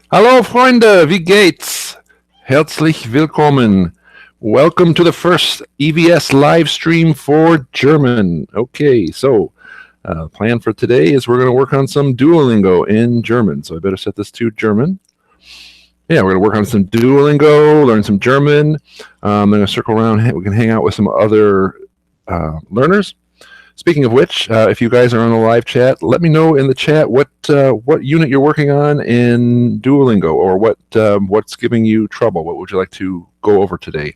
Hallo Freunde, wie geht's? Herzlich willkommen. Welcome to the first EVS live stream for German. Okay, so plan for today is we're going to work on some Duolingo in German. So I better set this to German. Yeah, we're going to work on some Duolingo, learn some German. I'm going to circle around. We can hang out with some other learners. Speaking of which, if you guys are on the live chat, let me know in the chat what unit you're working on in Duolingo, or what's giving you trouble. What would you like to go over today?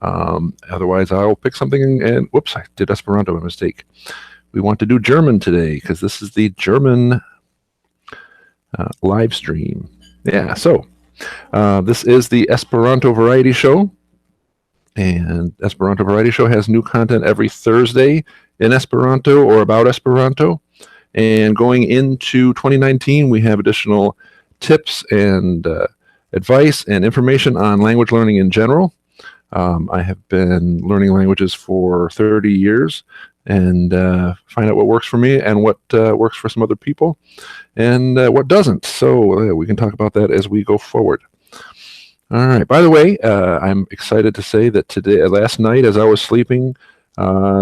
Otherwise, I'll pick something and whoops, I did Esperanto, a mistake. We want to do German today because this is the German live stream. Yeah, so this is the Esperanto Variety Show. And Esperanto Variety Show has new content every Thursday in Esperanto or about Esperanto. And going into 2019, we have additional tips and advice and information on language learning in general. I have been learning languages for 30 years and find out what works for me and what works for some other people and what doesn't. So we can talk about that as we go forward. All right. By the way, I'm excited to say that last night, as I was sleeping,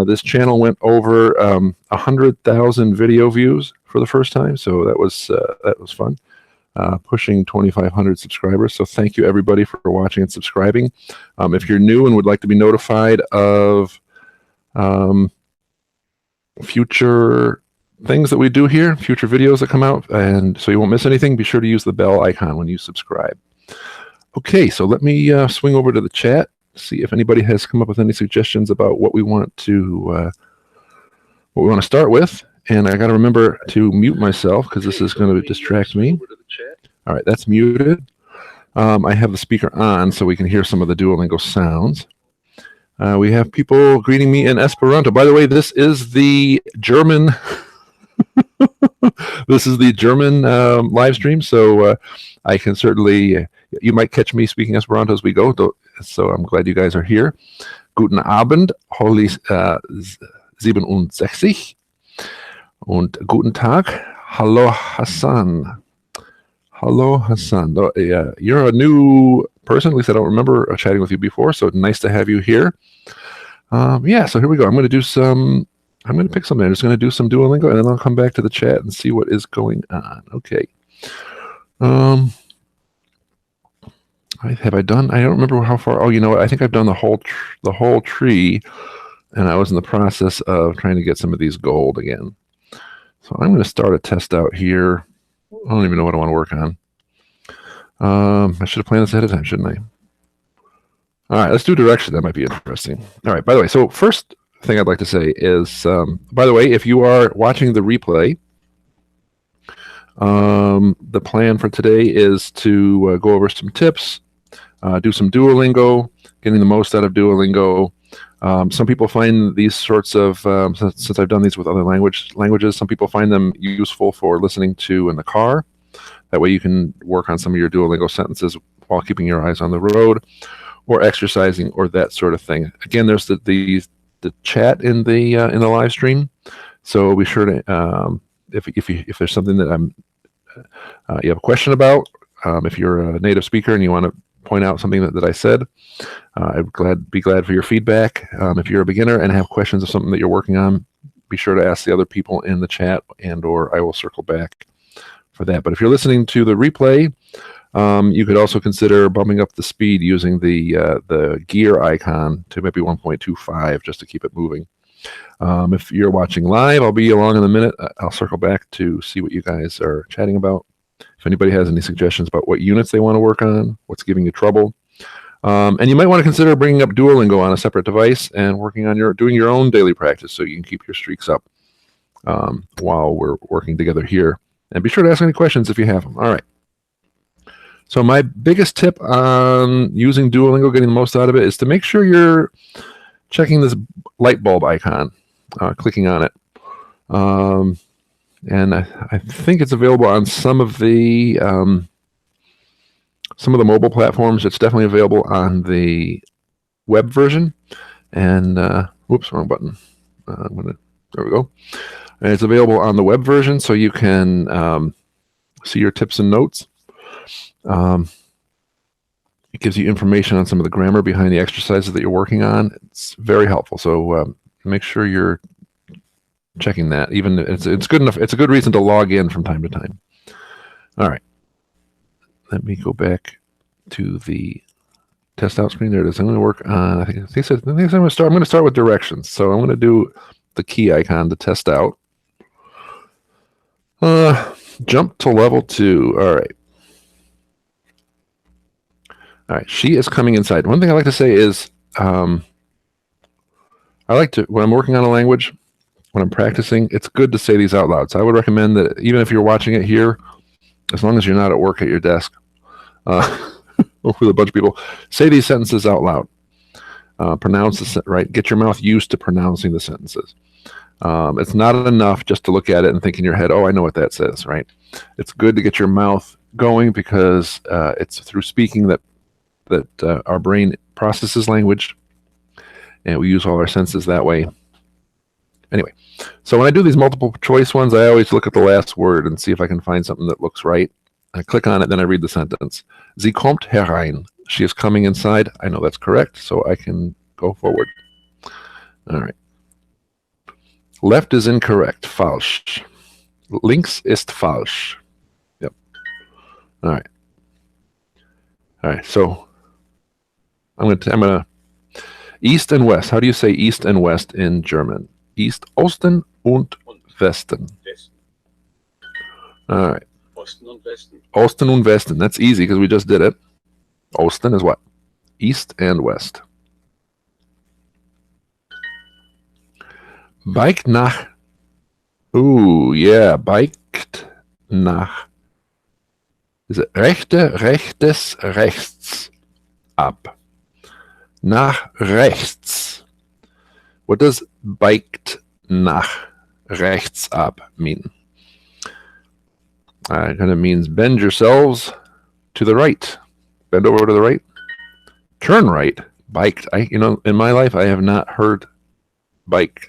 this channel went over 100,000 video views for the first time. So that was fun. Pushing 2,500 subscribers. So thank you everybody for watching and subscribing. If you're new and would like to be notified of future things that we do here, future videos that come out, and so you won't miss anything, be sure to use the bell icon when you subscribe. Okay, so let me swing over to the chat, see if anybody has come up with any suggestions about what we want to start with. And I got to remember to mute myself because this is going to distract me. All right, that's muted. I have the speaker on so we can hear some of the Duolingo sounds. We have people greeting me in Esperanto. By the way, this is the German. This is the German live stream, so I can certainly. You might catch me speaking Esperanto as we go, so I'm glad you guys are here. Guten Abend, Holly 67 und Guten Tag, Hallo Hassan. Hello Hassan. You're a new person, at least I don't remember chatting with you before, so nice to have you here. Yeah, so here we go. I'm going to pick something. I'm just going to do some Duolingo, and then I'll come back to the chat and see what is going on. Okay. Have I done? I don't remember how far. Oh, you know what? I think I've done the whole tree, and I was in the process of trying to get some of these gold again. So I'm going to start a test out here. I don't even know what I want to work on. I should have planned this ahead of time, shouldn't I? All right, let's do direction. That might be interesting. All right. By the way, so first thing I'd like to say is, by the way, if you are watching the replay, the plan for today is to go over some tips. Do some Duolingo, getting the most out of Duolingo. Some people find these sorts of, since I've done these with other languages, some people find them useful for listening to in the car. That way you can work on some of your Duolingo sentences while keeping your eyes on the road, or exercising, or that sort of thing. Again, there's the chat in the live stream, so be sure to if there's something that you have a question about, if you're a native speaker and you want to point out something that I said, I'd be glad for your feedback. If you're a beginner and have questions of something that you're working on, be sure to ask the other people in the chat, or I will circle back for that. But if you're listening to the replay, you could also consider bumping up the speed using the gear icon to maybe 1.25 just to keep it moving. If you're watching live, I'll be along in a minute. I'll circle back to see what you guys are chatting about. If anybody has any suggestions about what units they want to work on, what's giving you trouble. And you might want to consider bringing up Duolingo on a separate device and working on doing your own daily practice so you can keep your streaks up while we're working together here. And be sure to ask any questions if you have them. All right. So my biggest tip on using Duolingo, getting the most out of it, is to make sure you're checking this light bulb icon, clicking on it. And I think it's available on some of the mobile platforms. It's definitely available on the web version. And whoops, wrong button. There we go. And it's available on the web version, so you can see your tips and notes. It gives you information on some of the grammar behind the exercises that you're working on. It's very helpful. So make sure you're checking that. Even it's good enough. It's a good reason to log in from time to time. All right. Let me go back to the test out screen. There it is. I'm going to work on. I think I'm going to start. I'm going to start with directions. So I'm going to do the key icon to test out. Jump to level 2. All right. All right. She is coming inside. One thing I like to say is, I like to, when I'm working on a language, when I'm practicing, it's good to say these out loud. So I would recommend that even if you're watching it here, as long as you're not at work at your desk with a bunch of people, say these sentences out loud. Pronounce the right. Get your mouth used to pronouncing the sentences. It's not enough just to look at it and think in your head, oh, I know what that says, right? It's good to get your mouth going because it's through speaking that our brain processes language, and we use all our senses that way. Anyway, so when I do these multiple choice ones, I always look at the last word and see if I can find something that looks right. I click on it, then I read the sentence. Sie kommt herein. She is coming inside. I know that's correct, so I can go forward. All right. Left is incorrect. Falsch. Links ist falsch. Yep. All right. All right. So I'm gonna east and west. How do you say east and west in German? East, Osten und Westen. All right. Osten und Westen. Osten und Westen. That's easy because we just did it. Osten is what? East and west. Bike nach. Ooh, yeah. Biked nach. Is it rechtes, rechts ab? Nach rechts. What does biked nach rechts ab mean? It kind of means bend yourselves to the right. Bend over to the right. Turn right. Biked. In my life, I have not heard bike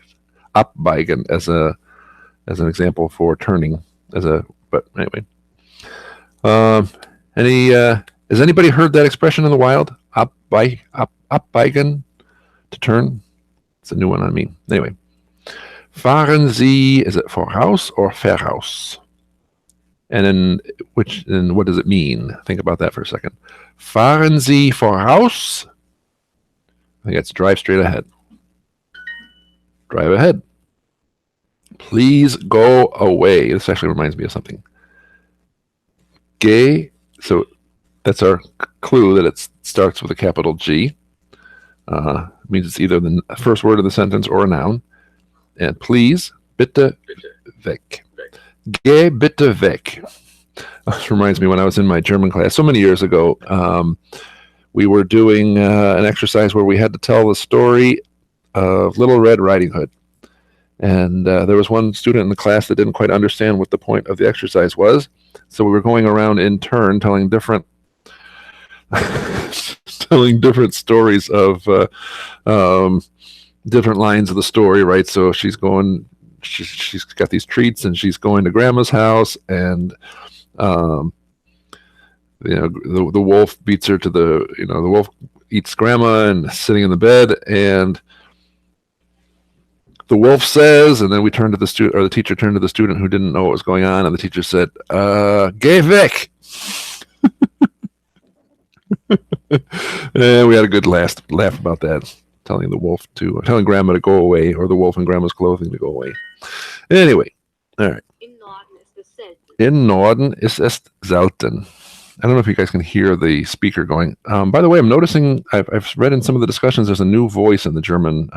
abbiegen as an example for turning. But anyway. Has anybody heard that expression in the wild? Abbiegen, to turn. It's a new one on me. Anyway. Fahren Sie, is it voraus or voraus? And what does it mean? Think about that for a second. Fahren Sie voraus? I think it's drive straight ahead. Drive ahead. Please go away. This actually reminds me of something. Geh, so that's our clue that it starts with a capital G. It means it's either the first word of the sentence or a noun. And please, bitte weg. Geh bitte weg. This reminds me when I was in my German class so many years ago. We were doing an exercise where we had to tell the story of Little Red Riding Hood. And there was one student in the class that didn't quite understand what the point of the exercise was. So we were going around in turn telling different stories of different lines of the story, right? So she's got these treats and she's going to grandma's house, and the wolf beats her to the wolf eats grandma and sitting in the bed, and the wolf says, and then we turned to the student, or the teacher turned to the student who didn't know what was going on, and the teacher said, "Geh weg." And we had a good laugh about that, telling grandma to go away, or the wolf in grandma's clothing to go away. Anyway, all right. In Norden ist es selten. I don't know if you guys can hear the speaker going. By the way, I'm noticing I've read in some of the discussions there's a new voice in the German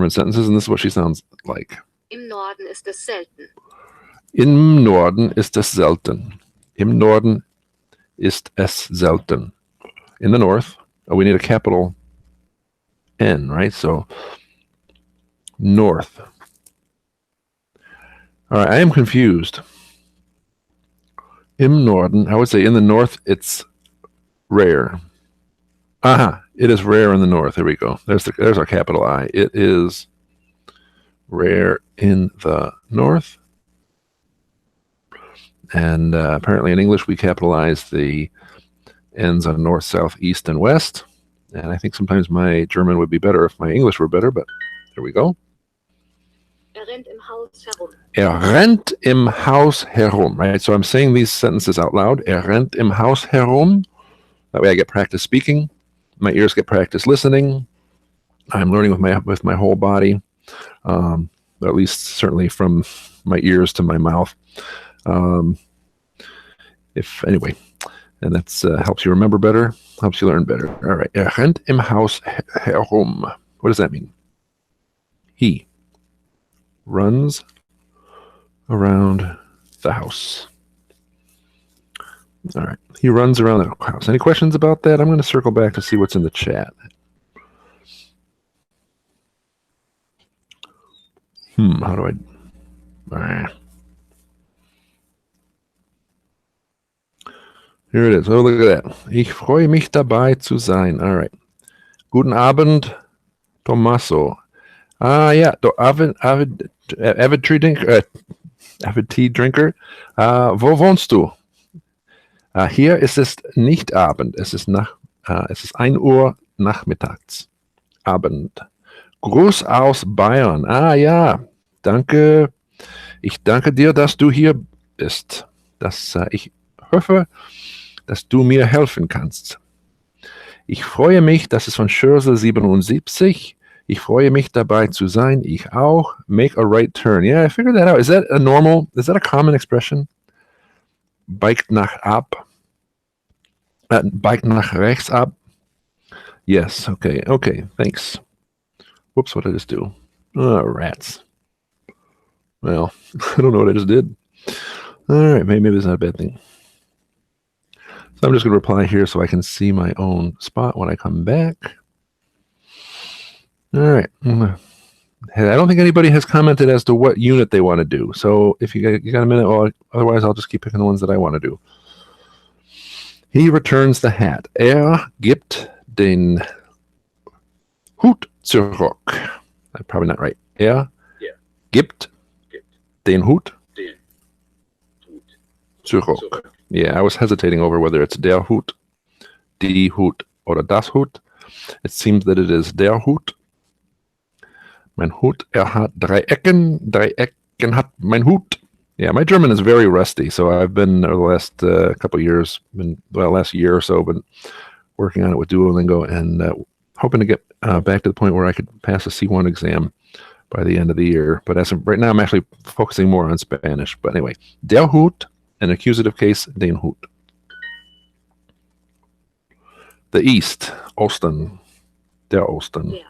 sentences, and this is what she sounds like. Im Norden ist es selten. Im Norden ist es selten. Im Norden ist es selten. In the north, we need a capital N, right? So, north. All right, I am confused. Im Norden, I would say in the north, it's rare. It is rare in the north. There we go. There's our capital I. It is rare in the north. And apparently in English, we capitalize the ends on north, south, east, and west. And I think sometimes my German would be better if my English were better, but there we go. Rennt im Haus herum. Rennt im Haus herum, right? So I'm saying these sentences out loud. Rennt im Haus herum. That way I get practice speaking. My ears get practice listening. I'm learning with my whole body, at least certainly from my ears to my mouth. Anyway, and that's helps you remember better, helps you learn better. All right, rennt im Haus herum. What does that mean? He runs around the house. All right, he runs around the house. Any questions about that? I'm going to circle back to see what's in the chat. How do I... Here it is. Oh, look at that. Ich freue mich dabei zu sein. All right. Guten Abend, Tommaso. Yeah. Avid tea drinker. Wo wohnst du? Hier ist es nicht Abend. Es ist 1 Uhr nachmittags. Abend. Gruß aus Bayern. Ja. Danke. Ich danke dir, dass du hier bist. Ich hoffe, dass du mir helfen kannst. Ich freue mich, das ist von Schürsel 77. Ich freue mich dabei zu sein. Ich auch. Make a right turn. Yeah, I figured that out. Is that a common expression? Biegt nach ab. Biegt nach rechts ab. Yes, okay, thanks. Whoops, what did I just do? Oh, rats. Well, I don't know what I just did. All right, maybe it's not a bad thing. So I'm just going to reply here so I can see my own spot when I come back. All right. I don't think anybody has commented as to what unit they want to do. So if you got a minute, well, otherwise I'll just keep picking the ones that I want to do. He returns the hat. Gibt den Hut zurück. I'm probably not right. Gibt den Hut zurück. Yeah, I was hesitating over whether it's der Hut, die Hut, or das Hut. It seems that it is der Hut. Mein Hut, hat 3 Ecken. 3 Ecken hat mein Hut. Yeah, my German is very rusty, so I've been, over the last couple of years, last year or so, been working on it with Duolingo and hoping to get back to the point where I could pass a C1 exam by the end of the year. But as of right now, I'm actually focusing more on Spanish. But anyway, der Hut, an accusative case, den Hut. The East, Osten, der Osten. Der.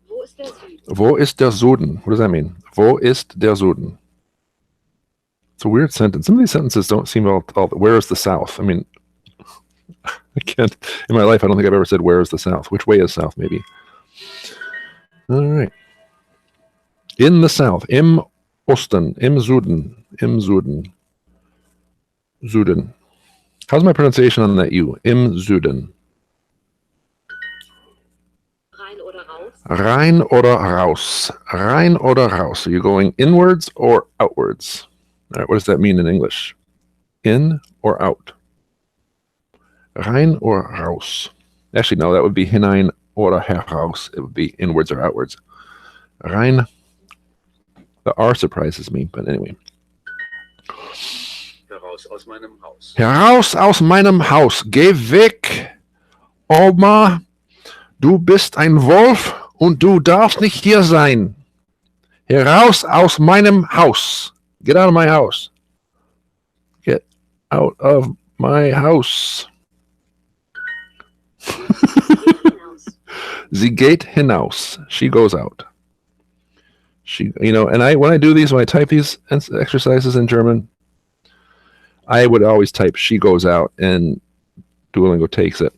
Wo ist der Süden? Wo ist der Süden? What does that mean? Wo ist der Süden? It's a weird sentence. Some of these sentences don't seem all where is the South? I mean, I can't, in my life, I don't think I've ever said where is the South. Which way is South, maybe? All right. In the South, im Osten, im Süden, Süden. How's my pronunciation on that U? Im Süden. Rein oder raus? Rein oder raus. Rein oder raus. Are you going inwards or outwards? All right, what does that mean in English? In or out? Rein or raus? Actually, no, that would be hinein oder heraus. It would be inwards or outwards. Rein. The R surprises me, but anyway. Heraus aus meinem Haus. Heraus aus meinem Haus. Geh weg, Oma. Du bist ein Wolf und du darfst nicht hier sein. Heraus aus meinem Haus. Get out of my house. Get out of my house. Sie geht hinaus. She goes out. She, and when I type these exercises in German, I would always type she goes out and Duolingo takes it.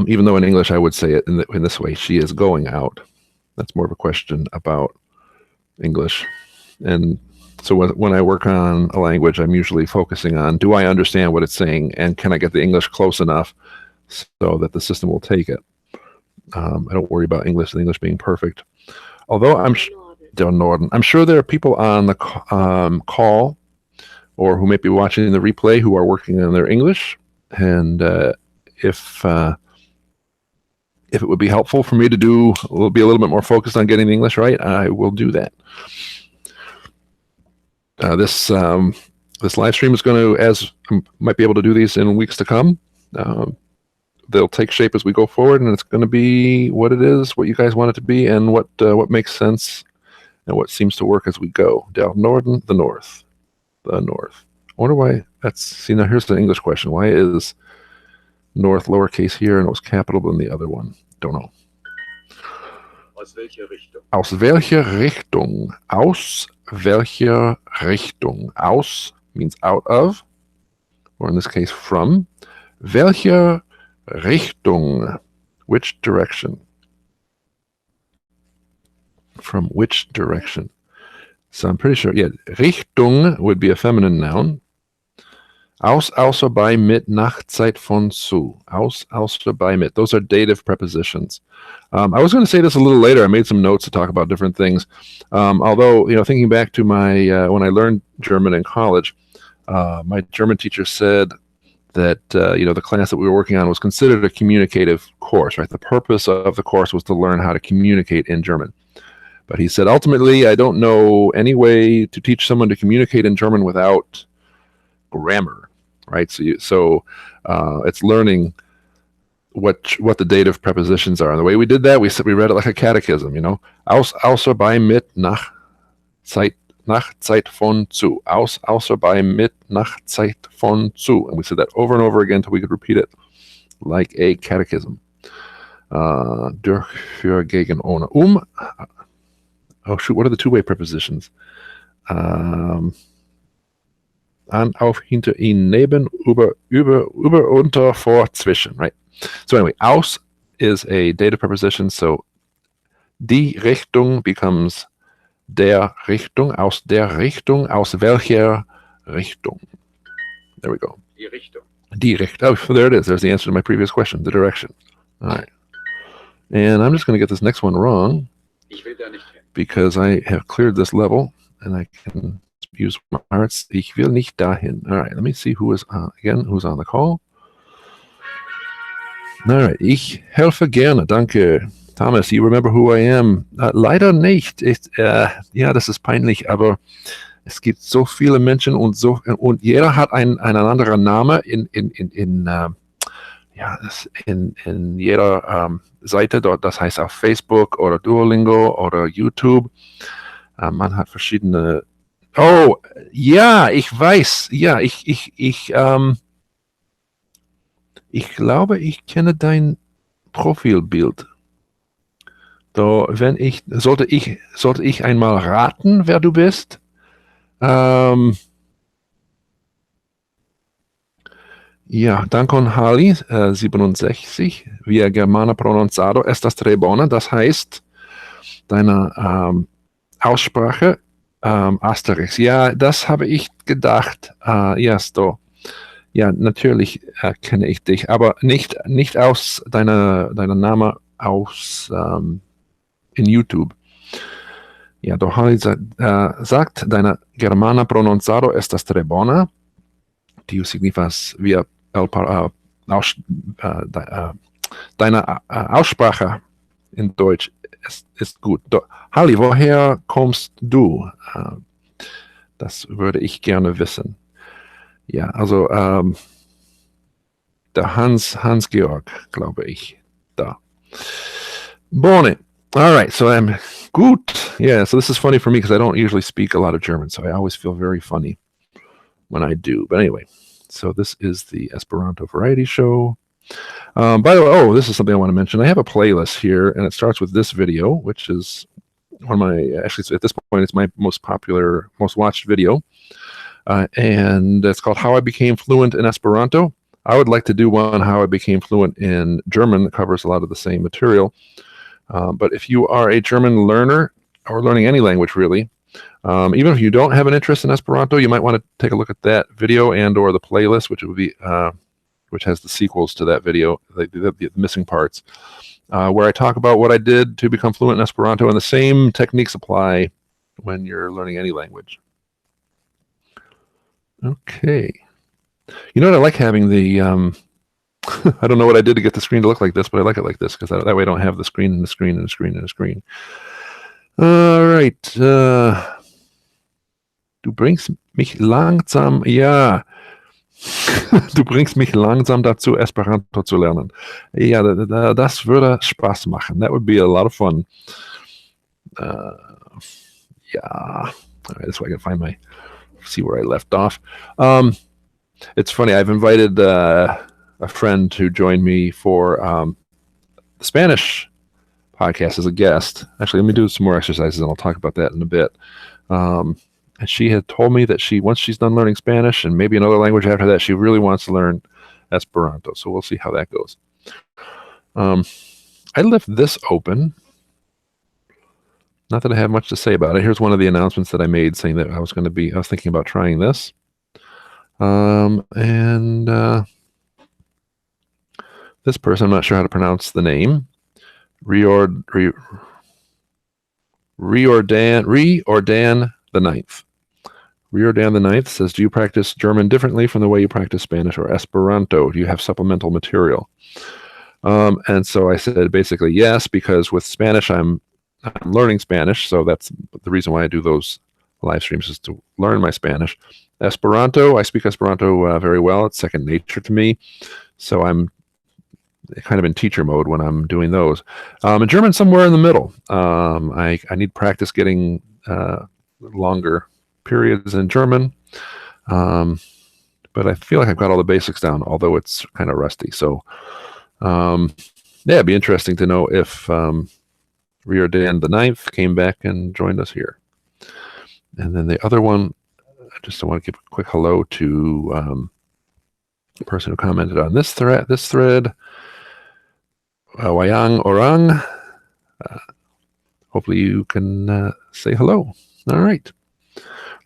Even though in English I would say it in this way, she is going out. That's more of a question about English. And so when I work on a language, I'm usually focusing on, do I understand what it's saying and can I get the English close enough so that the system will take it? I don't worry about the English being perfect. Although Der Norden. I'm sure there are people on the call or who may be watching the replay who are working on their English. And if it would be helpful for me to be a little bit more focused on getting the English right, I will do that. This live stream is going to, as I might be able to do these in weeks to come, they'll take shape as we go forward, and it's going to be what it is, what you guys want it to be, and what makes sense and what seems to work as we go. Der Norden, the north. The north. I wonder why see, now here's the English question. Why is north lowercase here and it was capital than the other one? Don't know. Aus welcher Richtung? Aus welcher Richtung? Aus welcher Richtung? Aus means out of, or in this case from. Welche Richtung? Which direction? From which direction? So I'm pretty sure, yeah, Richtung would be a feminine noun. Aus, außer, bei, mit, nach, Zeit, von, zu. Aus, außer, bei, mit. Those are dative prepositions. I was going to say this a little later. I made some notes to talk about different things. Although, thinking back to my when I learned German in college, my German teacher said that the class that we were working on was considered a communicative course. Right, the purpose of the course was to learn how to communicate in German. But he said, ultimately, I don't know any way to teach someone to communicate in German without grammar, right? So it's learning what the dative prepositions are. And the way we did that, we read it like a catechism, Aus, außer, bei, mit, nach, Zeit, von, zu. Aus, außer, bei, mit, nach, Zeit, von, zu. And we said that over and over again until we could repeat it like a catechism. Durch, für, gegen, ohne. Oh shoot, what are the two-way prepositions? An, auf, hinter, in, neben, über, unter, vor, zwischen, right? So anyway, aus is a dative preposition, so die Richtung becomes der Richtung, aus der Richtung, aus welcher Richtung. There we go. Die Richtung. Die Richtung. Oh, there it is. There's the answer to my previous question, the direction. All right. And I'm just going to get this next one wrong. Ich will da nicht hin. Because I have cleared this level and I can use my hearts. Ich will nicht dahin. All right, let me see who's on the call. All right, ich helfe gerne, danke. Thomas, you remember who I am? Leider nicht. Ja, das ist peinlich, aber es gibt so viele Menschen und jeder hat einen anderen Namen in jeder Seite dort, das heißt auf Facebook oder Duolingo oder YouTube. Man hat verschiedene. Oh, ja, ich weiß. Ja, ich glaube, ich kenne dein Profilbild. So, sollte ich einmal raten, wer du bist? Ja, Dankon Hali, 67, via Germana pronunciado estas tre bona, das heißt, deine Aussprache, Asterix. Ja, das habe ich gedacht. Ja, natürlich kenne ich dich, aber nicht aus deiner Name aus in YouTube. Ja, doch Hali sagt, deine Germana pronunciado estas tre bona, tio signifas via deine Aussprache in Deutsch ist gut. Halli, woher kommst du? Das würde ich gerne wissen. Ja, also der Hans-Georg, glaube ich, da. Bone. All right, so I'm gut. Yeah, so this is funny for me because I don't usually speak a lot of German, so I always feel very funny when I do. But anyway, so this is the Esperanto Variety Show. By the way, this is something I want to mention. I have a playlist here, and it starts with this video, which is one of my, actually at this point, it's my most popular, most watched video. And it's called How I Became Fluent in Esperanto. I would like to do one, How I Became Fluent in German, that covers a lot of the same material. But if you are a German learner, or learning any language really, even if you don't have an interest in Esperanto, you might want to take a look at that video and or the playlist, which would be which has the sequels to that video, the missing parts, where I talk about what I did to become fluent in Esperanto, and the same techniques apply when you're learning any language. Okay. You know what? I like having the, I don't know what I did to get the screen to look like this, but I like it like this because that way I don't have the screen and the screen and the screen and the screen. All right. Du bringst mich langsam, ja. Du bringst mich langsam dazu, Esperanto zu lernen. Ja, das würde Spaß machen. That would be a lot of fun. Yeah. All right, that's why I can find see where I left off. It's funny. I've invited a friend to join me for the Spanish podcast as a guest. Actually, let me do some more exercises, and I'll talk about that in a bit. And she had told me that once she's done learning Spanish and maybe another language after that, she really wants to learn Esperanto. So we'll see how that goes. I left this open. Not that I have much to say about it. Here's one of the announcements that I made saying that I was thinking about trying this. This person, I'm not sure how to pronounce the name. Reordan the Ninth. Reordan the Ninth says, do you practice German differently from the way you practice Spanish or Esperanto? Do you have supplemental material? And so I said basically yes, because with Spanish I'm learning Spanish, so that's the reason why I do those live streams, is to learn my Spanish. Esperanto, I speak Esperanto very well. It's second nature to me, so I'm kind of in teacher mode when I'm doing those. In German, somewhere in the middle. I need practice getting longer periods in German, but I feel like I've got all the basics down, although it's kind of rusty. So yeah, it'd be interesting to know if Riordan the Ninth came back and joined us here. And then the other one, I just want to give a quick hello to the person who commented on this thread. Wayang Orang. Hopefully you can say hello. All right.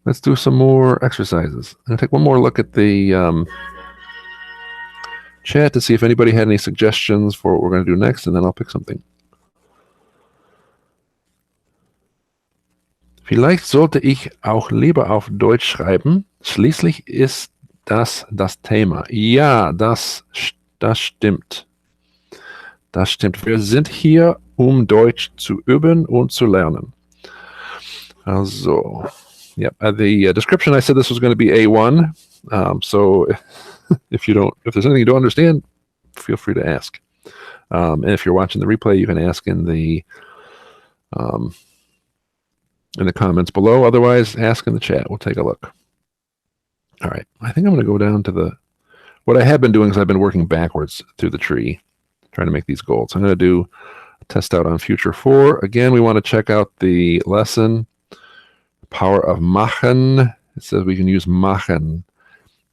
Let's do some more exercises. I'm going to take one more look at the chat to see if anybody had any suggestions for what we're going to do next, and then I'll pick something. Vielleicht sollte ich auch lieber auf Deutsch schreiben. Schließlich ist das Thema. Ja, das stimmt. Das stimmt. Wir sind hier, um Deutsch zu üben und zu lernen. Also, yeah. The description, I said this was going to be A1. So if there's anything you don't understand, feel free to ask. And if you're watching the replay, you can ask in the comments below. Otherwise, ask in the chat. We'll take a look. All right. I think I'm going to go down to what I have been doing is I've been working backwards through the tree, trying to make these goals. I'm going to do a test out on Future 4. Again, we want to check out the lesson, power of machen. It says we can use machen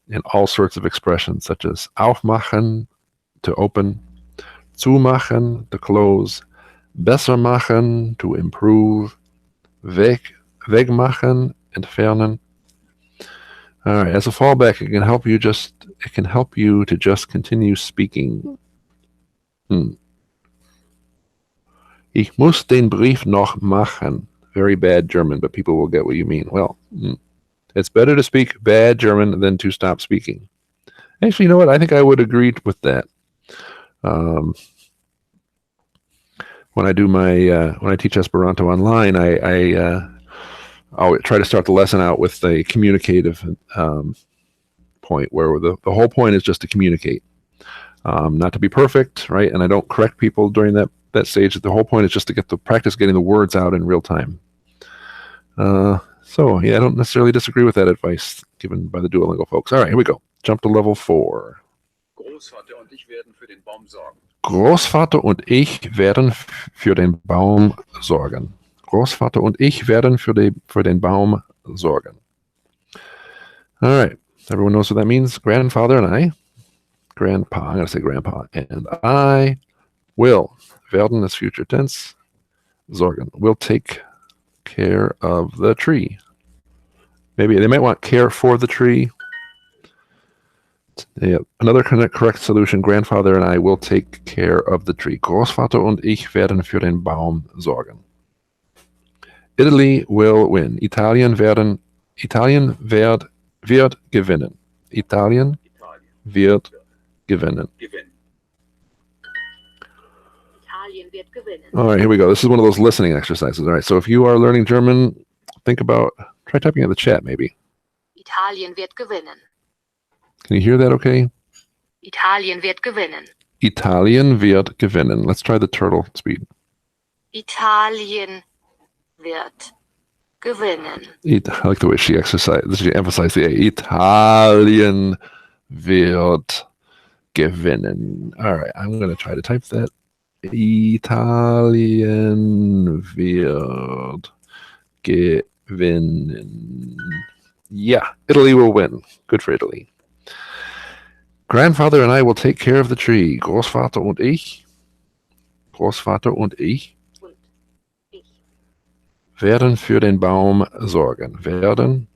in all sorts of expressions, such as aufmachen, to open, zumachen, to close, besser machen, to improve, wegmachen, entfernen. All right, as a fallback, it can help you to just continue speaking. Ich muss den Brief noch machen. Very bad German, but people will get what you mean. Well, it's better to speak bad German than to stop speaking. Actually, you know what? I think I would agree with that. When I do when I teach Esperanto online, I'll try to start the lesson out with a communicative point, where the whole point is just to communicate, not to be perfect, right? And I don't correct people during that stage. The whole point is just to get the practice getting the words out in real time. So yeah, I don't necessarily disagree with that advice given by the Duolingo folks. All right, here we go. Jump to level 4. Großvater und ich werden für den Baum sorgen. Großvater und ich werden für den Baum sorgen. Großvater und ich werden für den Baum sorgen. All right, everyone knows what that means. Grandfather and I, grandpa, I'm going to say grandpa, and I will, werden is future tense, sorgen, will take care of the tree. Maybe they might want care for the tree. Yeah, another correct solution, grandfather and I will take care of the tree. Großvater und ich werden für den Baum sorgen. Italy will win. Italien wird gewinnen. Italien Italien wird gewinnen. gewinnen. Italien wird gewinnen. All right, here we go. This is one of those listening exercises. All right, so if you are learning German, think about, try typing in the chat maybe. Italien wird gewinnen. Can you hear that okay? Italien wird gewinnen. Italien wird gewinnen. Let's try the turtle speed. Italien wird gewinnen. I like the way she emphasized the A. Italien wird gewinnen. All right, I'm going to try to type that. Italien wird gewinnen. Yeah, Italy will win. Good for Italy. Grandfather and I will take care of the tree. Großvater und ich. Großvater und ich Und ich werden für den Baum sorgen. Werden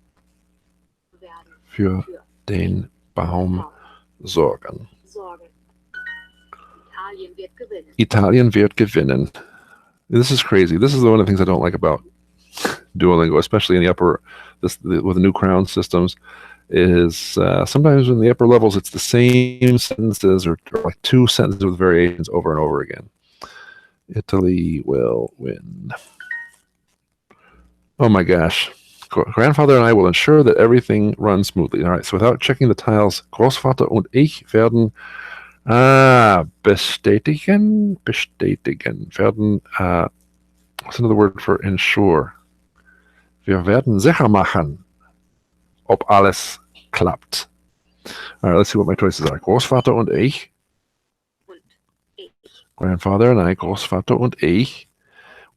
werden für für den Baum Baum sorgen. sorgen. Italien wird gewinnen. Italien wird gewinnen. This is crazy. This is one of the things I don't like about Duolingo, especially in the upper, with the new crown systems, is sometimes in the upper levels it's the same sentences or like two sentences with variations over and over again. Italy will win. Oh my gosh. Grandfather and I will ensure that everything runs smoothly. All right, so without checking the tiles, Großvater und ich werden bestätigen, werden, what's another word for ensure? Wir werden sicher machen, ob alles klappt. All right, let's see what my choices are. Großvater und ich. Und ich Grandfather and I, Großvater und ich,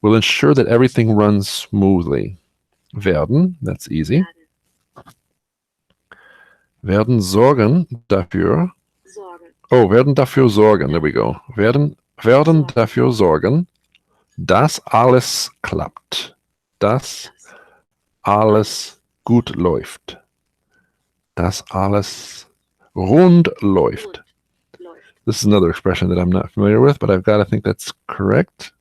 will ensure that everything runs smoothly. Werden, that's easy. Werden sorgen dafür. sorgen. Oh, werden dafür sorgen. There we go. Werden dafür sorgen, dass alles klappt. Dass alles gut läuft. Dass alles rund läuft. Läuft. This is another expression that I'm not familiar with, but I've got to think that's correct.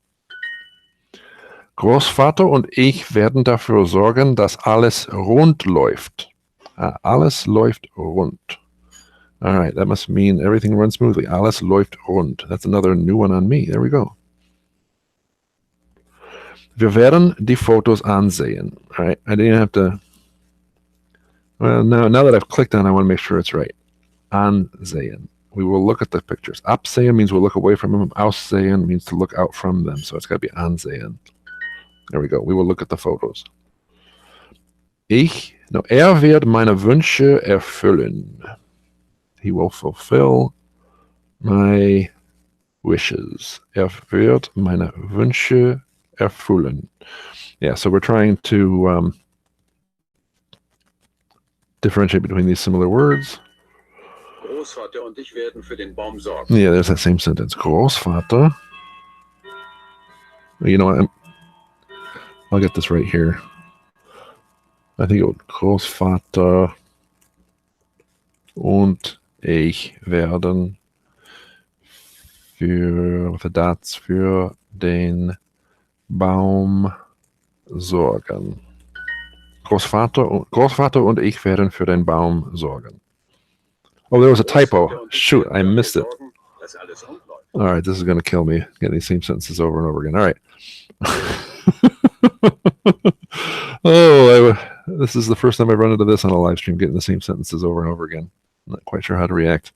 Großvater und ich werden dafür sorgen, dass alles rund läuft. Alles läuft rund. All right, that must mean everything runs smoothly. Alles läuft rund. That's another new one on me. There we go. Wir werden die Fotos ansehen. All right, I didn't have to. Well, now that I've clicked on it, I want to make sure it's right. Ansehen. We will look at the pictures. Absehen means we'll look away from them. Aussehen means to look out from them. So it's got to be ansehen. There we go. We will look at the photos. Er wird meine Wünsche erfüllen. He will fulfill my wishes. Er wird meine Wünsche erfüllen. Yeah, so we're trying to differentiate between these similar words. Großvater und ich werden für den Baum sorgen. Yeah, there's that same sentence. Großvater. You know what? I'll get this right here. I think it would Großvater und ich werden für den Baum sorgen. Großvater und ich werden für den Baum sorgen. Oh, there was a typo. Shoot, I missed it. Sorgen, dass alles rund läuft. All right, this is going to kill me. Getting these same sentences over and over again. All right. This is the first time I've run into this on a live stream, getting the same sentences over and over again. I'm not quite sure how to react.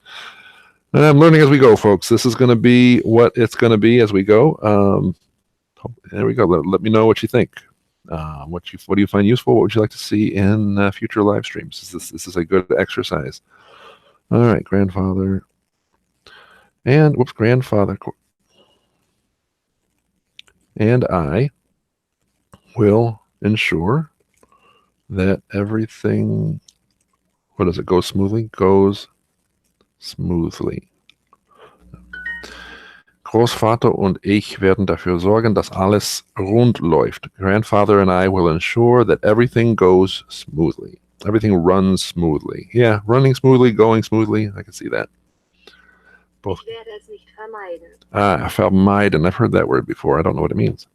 And I'm learning as we go, folks. This is going to be what it's going to be as we go. There we go. Let me know what you think. What do you find useful? What would you like to see in future live streams? This is a good exercise. All right, grandfather. And, whoops, grandfather. And I will ensure that everything, what does it, go smoothly? Goes smoothly. Großvater und ich werden dafür sorgen, dass alles rund läuft. Grandfather and I will ensure that everything goes smoothly. Everything runs smoothly. Yeah, running smoothly, going smoothly. I can see that. Both. Ich werde es nicht vermeiden. Vermeiden. I've heard that word before. I don't know what it means.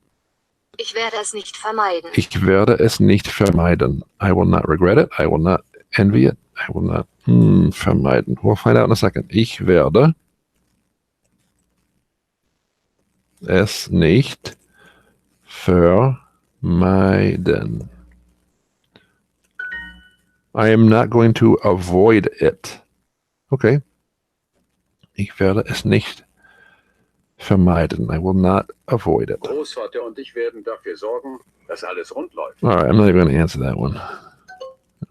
Ich werde es nicht vermeiden. Ich werde es nicht vermeiden. I will not regret it. I will not envy it. I will not vermeiden. We'll find out in a second. Ich werde es nicht vermeiden. I am not going to avoid it. Okay. Ich werde es nicht vermeiden. I will not avoid it. Großvater und ich werden dafür sorgen, dass alles rund läuft. All right, I'm not even going to answer that one.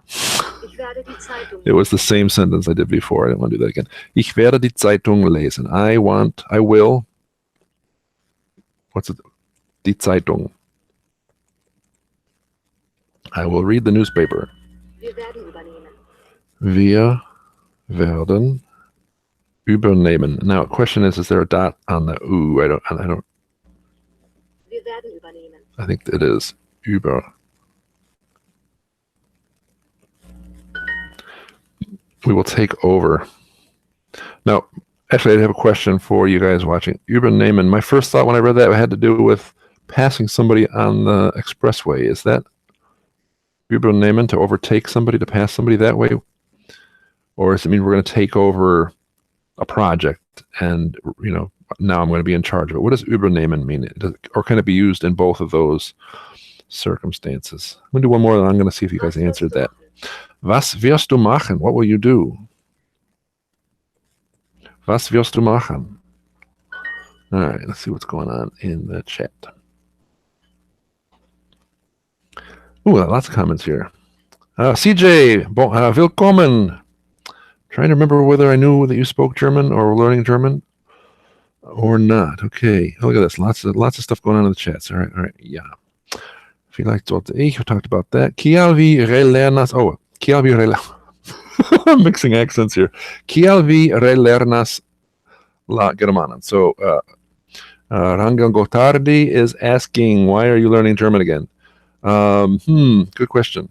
Ich werde die Zeitung. It was the same sentence I did before. I didn't want to do that again. Ich werde die Zeitung lesen. I will. What's it? Die Zeitung. I will read the newspaper. Wir werden übernehmen. Wir werden übernehmen. Now, question is there a dot on the U? I don't. Wir werden übernehmen. I think it is über. We will take over. Now, actually, I have a question for you guys watching. Übernehmen. My first thought when I read that had to do with passing somebody on the expressway. Is that übernehmen, to overtake somebody, to pass somebody that way? Or does it mean we're going to take over a project and, now I'm going to be in charge of it? What does übernehmen mean? Or can it be used in both of those circumstances? I'm going to do one more, and I'm going to see if you guys answered that. Was wirst du machen? What will you do? Was wirst du machen? All right, let's see what's going on in the chat. Ooh, lots of comments here. CJ, willkommen. Trying to remember whether I knew that you spoke German or were learning German or not. Okay, look at this. Lots of stuff going on in the chats. All right, yeah. Vielleicht sollte ich. We talked about that. Kiel vi relernas. Oh, kiel vi relernas. I'm mixing accents here. Kiel vi relernas la germanan. So, Rangel Gotardi is asking, why are you learning German again? Good question.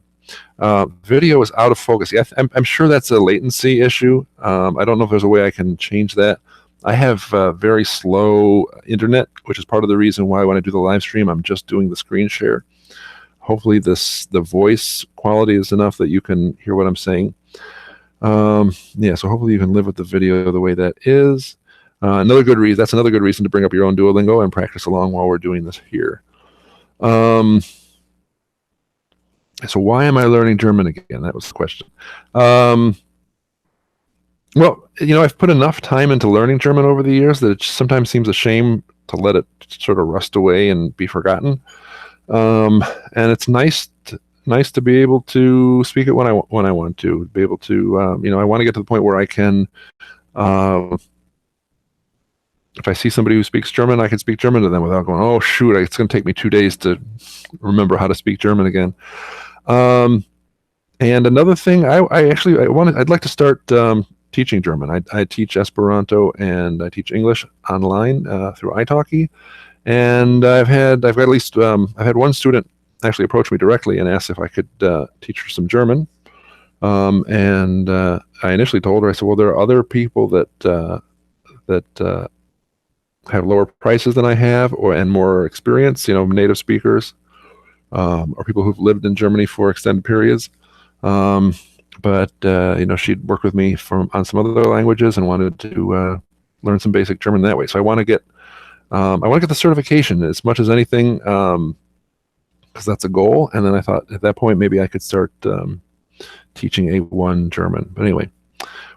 Video is out of focus. Yeah, I'm sure that's a latency issue. I don't know if there's a way I can change that. I have very slow internet, which is part of the reason why when I do the live stream, I'm just doing the screen share. Hopefully the voice quality is enough that you can hear what I'm saying. Yeah, so hopefully you can live with the video the way that is. That's another good reason to bring up your own Duolingo and practice along while we're doing this here. So why am I learning German again? That was the question. Well, I've put enough time into learning German over the years that it sometimes seems a shame to let it sort of rust away and be forgotten. And it's nice to be able to speak it when I want to. Be able to, I want to get to the point where I can, if I see somebody who speaks German, I can speak German to them without going, oh shoot, it's going to take me 2 days to remember how to speak German again. And another thing, I'd like to start teaching German. I teach Esperanto and I teach English online through italki, and I've had one student actually approach me directly and asked if I could teach her some German. And I initially told her, I said, well, there are other people that have lower prices than I have, and more experience, native speakers, or people who've lived in Germany for extended periods. But she'd worked with me on some other languages and wanted to learn some basic German that way. So I want to get the certification as much as anything, because that's a goal. And then I thought at that point maybe I could start teaching A1 German. But anyway,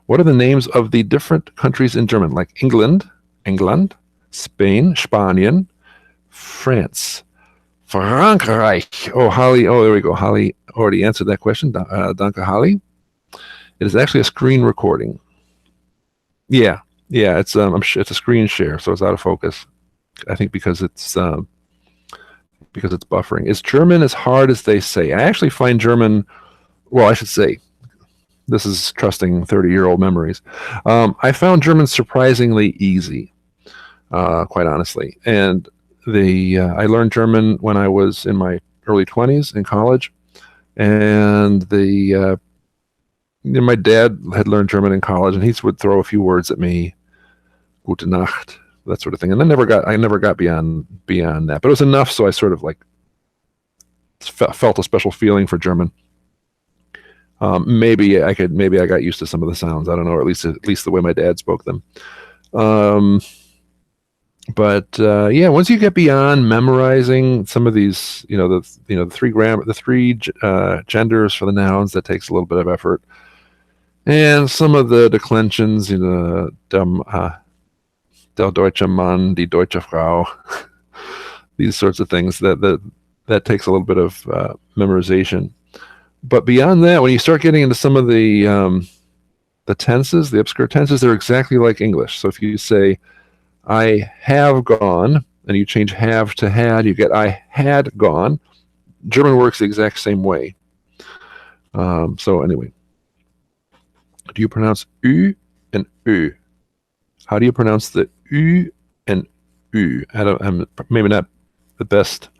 what are the names of the different countries in German, like England, Spain, Spanien, France, Frankreich. Oh, Holly. Oh, there we go. Holly already answered that question. Danke, Holly. It is actually a screen recording. Yeah. It's it's a screen share, so it's out of focus. I think because it's buffering. Is German as hard as they say? I actually find German. Well, I should say, this is trusting 30-year-old memories. I found German surprisingly easy, quite honestly. And I learned German when I was in my early 20s in college, and my dad had learned German in college, and he would throw a few words at me, Guten Nacht, that sort of thing. And I never got beyond that, but it was enough so I sort of like felt a special feeling for German. Maybe I got used to some of the sounds. I don't know, or at least the way my dad spoke them. But once you get beyond memorizing some of these, the three genders for the nouns, that takes a little bit of effort, and some of the declensions, der deutsche Mann, die deutsche Frau, these sorts of things. That takes a little bit of memorization. But beyond that, when you start getting into some of the tenses, the obscure tenses, they're exactly like English. So if you say, I have gone, and you change have to had, you get I had gone. German works the exact same way. So anyway, do you pronounce U and Ö? How do you pronounce the U and Ü? I'm maybe not the best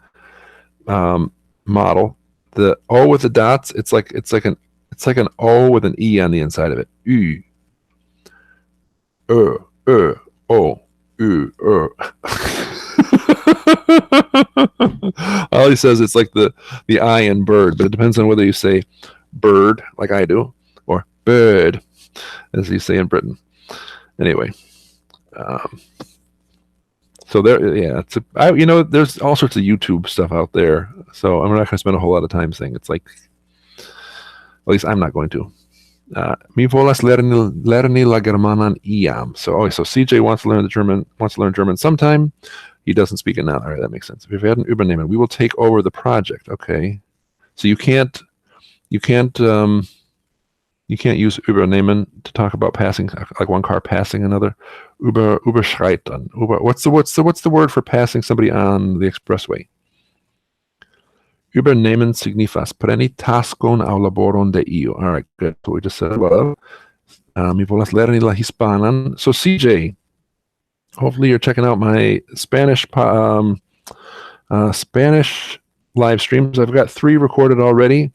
model. The O with the dots, it's like an O with an E on the inside of it. Ü, Ö, Ö, O, Ü, Ö. Ollie says it's like the I in bird, but it depends on whether you say bird, like I do, or bird, as you say in Britain. Anyway. So there, yeah, there's all sorts of YouTube stuff out there. So I'm not going to spend a whole lot of time saying it's like, at least I'm not going to. Mi volas lerni la germanan iam. So CJ wants to learn German sometime. He doesn't speak it now. All right, that makes sense. Wir werden übernehmen. We will take over the project. Okay. So you can't use übernehmen to talk about passing, like one car passing another. Überschreiten. What's the word for passing somebody on the expressway? Übernehmen signifas preni taskon aŭ laboron de iu. All right, good. So we just said above. Mi volas lerni la hispanan. So CJ, hopefully you're checking out my Spanish live streams. I've got 3 recorded already.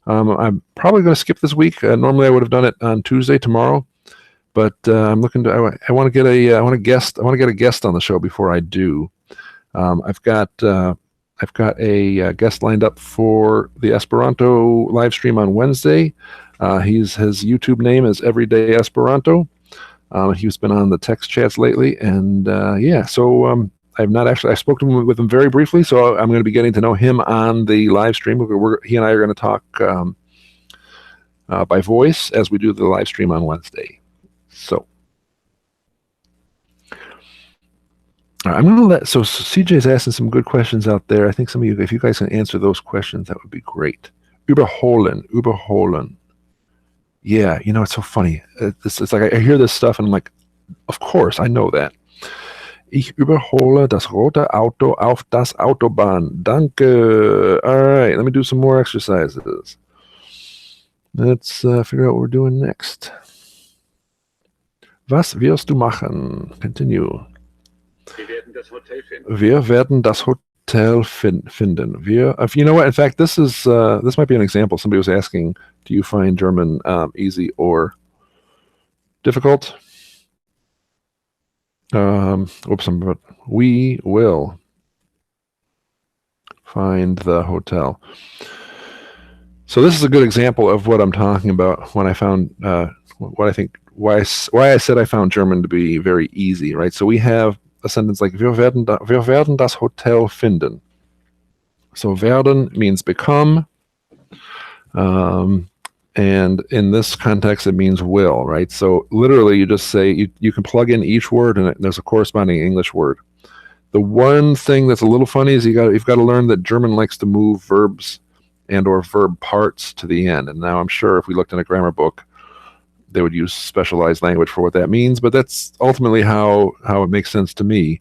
I'm probably going to skip this week. Normally I would have done it on Tuesday, tomorrow, but I'm looking to. I want to get a guest on the show before I do. I've got a guest lined up for the Esperanto live stream on Wednesday. His YouTube name is Everyday Esperanto. He's been on the text chats lately, and so I spoke to him with him very briefly, so I'm going to be getting to know him on the live stream. He and I are going to talk by voice as we do the live stream on Wednesday. So, I'm going to so CJ's asking some good questions out there. I think some of you, if you guys can answer those questions, that would be great. Überholen. Yeah, it's so funny. It's like I hear this stuff and I'm like, of course, I know that. Ich überhole das rote Auto auf das Autobahn. Danke. All right, let me do some more exercises. Let's figure out what we're doing next. Was wirst du machen? Continue. Wir werden das Hotel finden. Wir werden das Hotel finden. You know what? In fact, this might be an example. Somebody was asking, do you find German easy or difficult? But we will find the hotel. So this is a good example of what I'm talking about when I found why I said I found German to be very easy, right? So we have a sentence like wir werden das Hotel finden. So werden means become, and in this context, it means will, right? So literally, you just say, you can plug in each word, and there's a corresponding English word. The one thing that's a little funny is you've got to learn that German likes to move verbs and or verb parts to the end. And now I'm sure if we looked in a grammar book, they would use specialized language for what that means. But that's ultimately how it makes sense to me,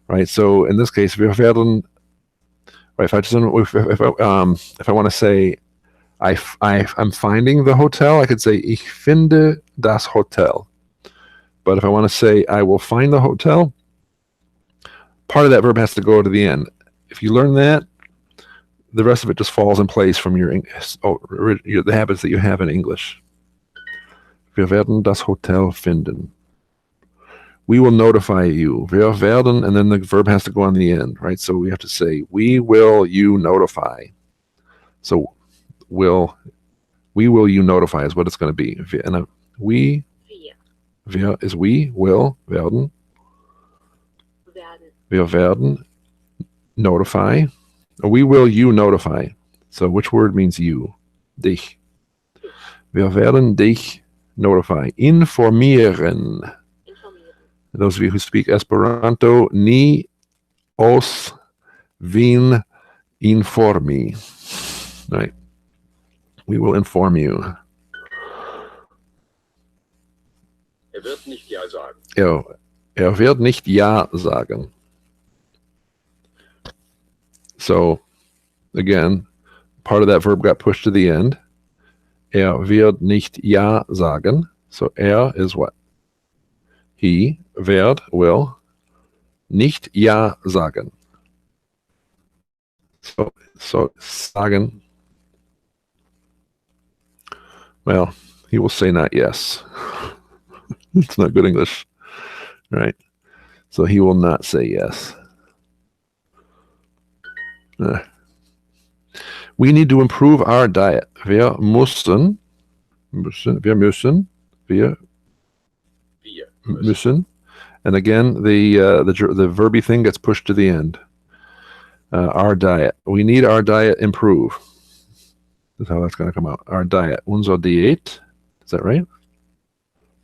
right? So in this case, wir werden, right, if I want to say, I'm finding the hotel, I could say, ich finde das Hotel. But if I want to say, I will find the hotel, part of that verb has to go to the end. If you learn that, the rest of it just falls in place from the habits that you have in English. Wir werden das Hotel finden. We will notify you. Wir werden, and then the verb has to go on the end, right? So we have to say, we will you notify. So we will you notify is what it's going to be. And we, Wir is we, will, werden, werden. wir werden notify. We will you notify. So which word means you? Dich. Wir werden dich notify. Informieren. Informieren. Those of you who speak Esperanto, ni os vin informi. Right. We will inform you. Wird nicht Ja sagen. Wird nicht ja sagen. So, again, part of that verb got pushed to the end. Wird nicht ja sagen. So, is what? He, will, nicht ja sagen. So sagen. Well, he will say not yes. It's not good English, right? So he will not say yes. We need to improve our diet. Wir müssen, and again the verby thing gets pushed to the end. Our diet. We need our diet improve. That's how that's going to come out. Our diet. Unser Diät. Is that right?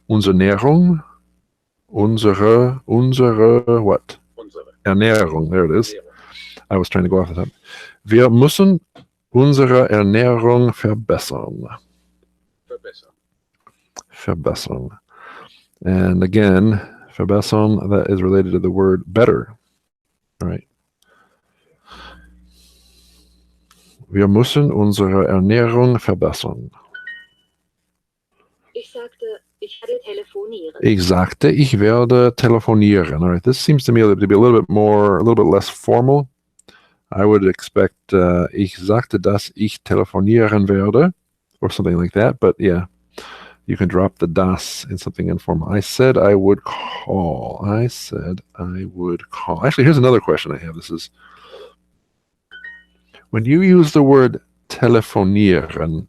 Unsere Ernährung. Unsere what? Unsere. Ernährung. There it is. I was trying to go off the top. Wir müssen unsere Ernährung verbessern. Verbessern. And again, verbessern, that is related to the word better. All right. Wir müssen unsere Ernährung verbessern. Ich sagte, ich werde telefonieren. Ich sagte, ich werde telefonieren. All right. This seems to me to be a little bit less formal. I would expect ich sagte, dass ich telefonieren werde, or something like that. But yeah, you can drop the das in something informal. I said I would call. Actually, here's another question I have. This is, when you use the word telefonieren,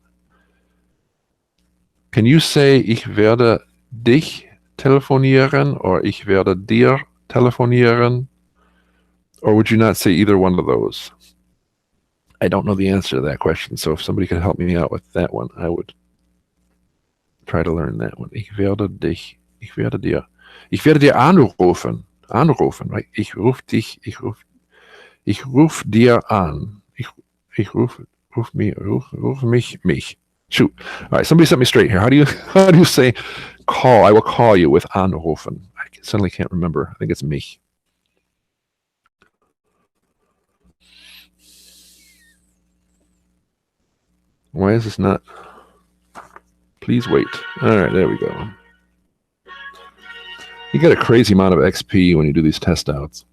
can you say ich werde dich telefonieren or ich werde dir telefonieren? Or would you not say either one of those? I don't know the answer to that question, so if somebody could help me out with that one, I would try to learn that one. Ich werde dich, ich werde dir. Ich werde dir anrufen. Anrufen, right? Ich ruf dich, ich ruf dir an. Ich ruf mich. Shoot. All right, somebody set me straight here. How do you say call? I will call you with anrufen. I suddenly can't remember. I think it's mich. Why is this not? Please wait. All right, there we go. You get a crazy amount of XP when you do these test outs.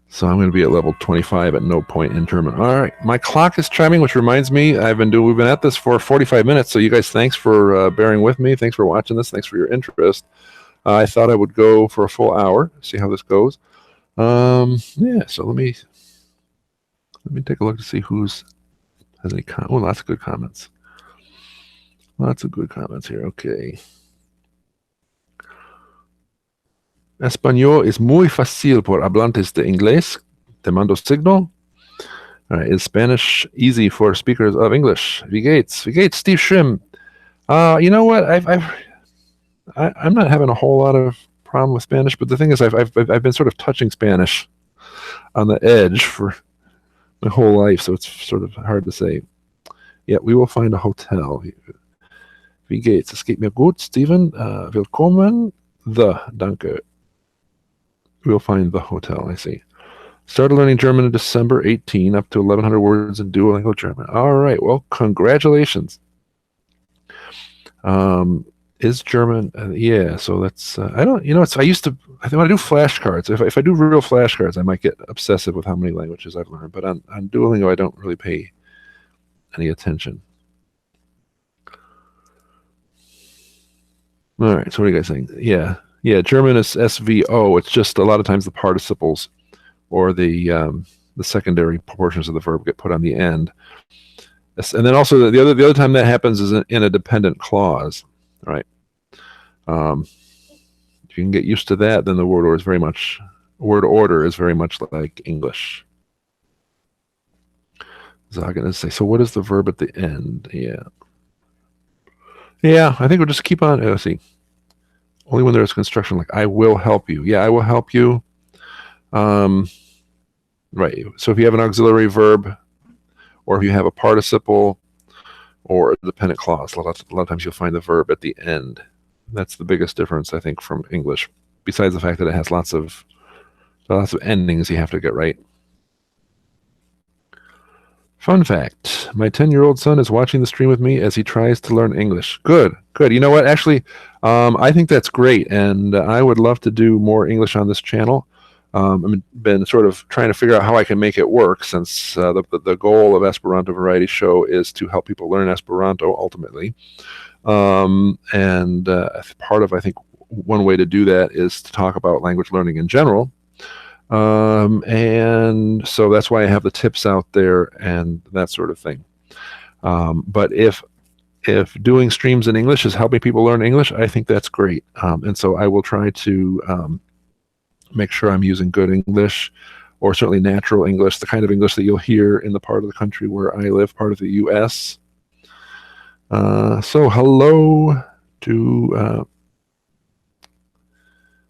So I'm going to be at level 25 at no point in German. All right, my clock is chiming, which reminds me, we've been at this for 45 minutes. So you guys, thanks for bearing with me. Thanks for watching this. Thanks for your interest. I thought I would go for a full hour, see how this goes. Yeah, so let me take a look to see who's has any lots of good comments. Lots of good comments here. Okay. Español es muy fácil por hablantes de inglés. Te mando signo. All right. Is Spanish easy for speakers of English? Wie geht's? Steve Schrim. You know what? I'm not having a whole lot of problem with Spanish, but the thing is, I've been sort of touching Spanish on the edge for my whole life, so it's sort of hard to say. Yeah, we will find a hotel. Wie geht's? Es geht mir gut, Steven. Willkommen. Danke. We'll find the hotel, I see. Started learning German in December 18, up to 1,100 words in Duolingo German. All right, well, congratulations. Is German, yeah, so that's, I don't, I used to, I think when I do flashcards, if I do real flashcards, I might get obsessive with how many languages I've learned, but on Duolingo, I don't really pay any attention. All right, so what are you guys saying? Yeah, German is SVO. It's just a lot of times the participles or the the secondary portions of the verb get put on the end. And then also the other time that happens is in a dependent clause, right? If you can get used to that, then the word order is very much like English. So I'm gonna say, so what is the verb at the end? Yeah, I think we'll just keep on. Let's see. Only when there's construction, like I will help you. Yeah, I will help you. Right. So if you have an auxiliary verb, or if you have a participle, or a dependent clause, a lot of times you'll find the verb at the end. That's the biggest difference, I think, from English. Besides the fact that it has lots of endings you have to get right. Fun fact, my 10-year-old son is watching the stream with me as he tries to learn English. Good. You know what? Actually, I think that's great, and I would love to do more English on this channel. I've been sort of trying to figure out how I can make it work, since the goal of Esperanto Variety Show is to help people learn Esperanto ultimately. And part of, I think, one way to do that is to talk about language learning in general. And so that's why I have the tips out there and that sort of thing. But if doing streams in English is helping people learn English, I think that's great. And so I will try to make sure I'm using good English, or certainly natural English, the kind of English that you'll hear in the part of the country where I live, part of the U.S. So hello to,